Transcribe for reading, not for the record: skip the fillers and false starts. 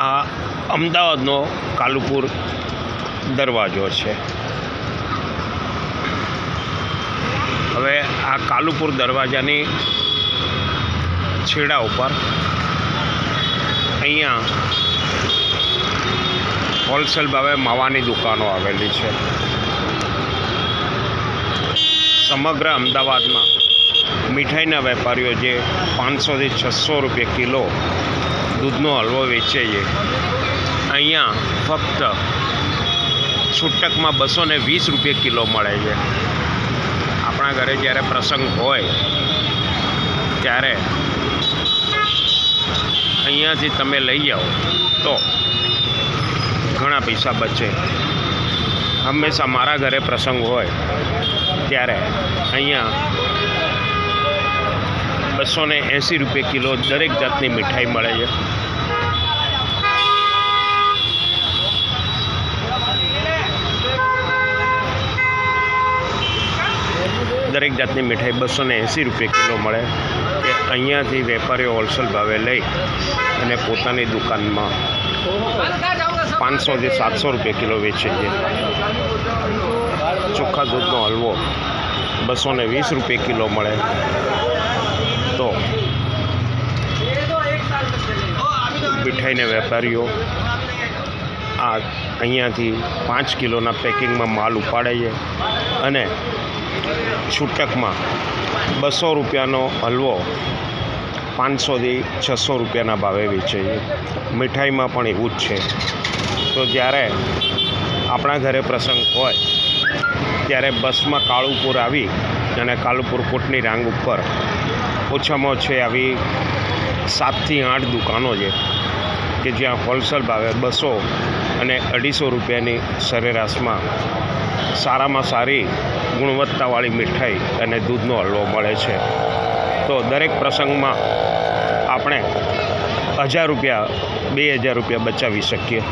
આ અમદાવાદનો કાલુપુર દરવાજો છે। હવે આ કાલુપુર દરવાજાની છેડા ઉપર અહીંયા હોલસેલ ભાવે માવાની દુકાનો આવેલી છે। સમગ્ર અમદાવાદમાં મીઠાઈના વેપારીઓ જે 500 થી 600 રૂપિયા કિલો દૂધનો હલવો વેચે છે, અહીંયા ફક્ત છૂટકમાં 220 રૂપિયા કિલો મળે છે। આપણા ઘરે જ્યારે પ્રસંગ હોય ત્યારે અહીંયાથી તમે લઈ જાઓ તો ઘણા પૈસા બચે। હંમેશા મારા ઘરે પ્રસંગ હોય ત્યારે અહીંયા 280 રૂપિયા કિલો દરેક જાતની મીઠાઈ મળે છે। દરેક જાતની મીઠાઈ 280 રૂપિયા કિલો મળે કે અહીંયાથી વેપારીઓ હોલસેલ ભાવે લઈ અને પોતાની દુકાનમાં 500 થી 700 રૂપિયા કિલો વેચે છે। ચોખ્ખા દૂધનો હલવો 220 રૂપિયા કિલો મળે તો મીઠાઈના વેપારીઓ આ અહીંયાથી 5 કિલોના પેકિંગમાં માલ ઉપાડે છે અને છૂટકમાં 200 રૂપિયાનો હલવો 500 થી 600 રૂપિયાના ભાવે વેચે છે। મીઠાઈમાં પણ એવું જ છે। તો જ્યારે આપણા ઘરે પ્રસંગ હોય ત્યારે બસમાં કાલુપુર આવી અને કાલુપુર કોટની રાંગ ઉપર ઓછામાં ઓછી આવી 7 થી 8 દુકાનો છે કે જ્યાં હોલસેલ ભાવે 200 અને 250 રૂપિયાની સરેરાશમાં સારામાં સારી ગુણવત્તાવાળી મીઠાઈ અને દૂધનો હલવો મળે છે। તો દરેક પ્રસંગમાં આપણે 1000 રૂપિયા 2000 રૂપિયા બચાવી શકીએ।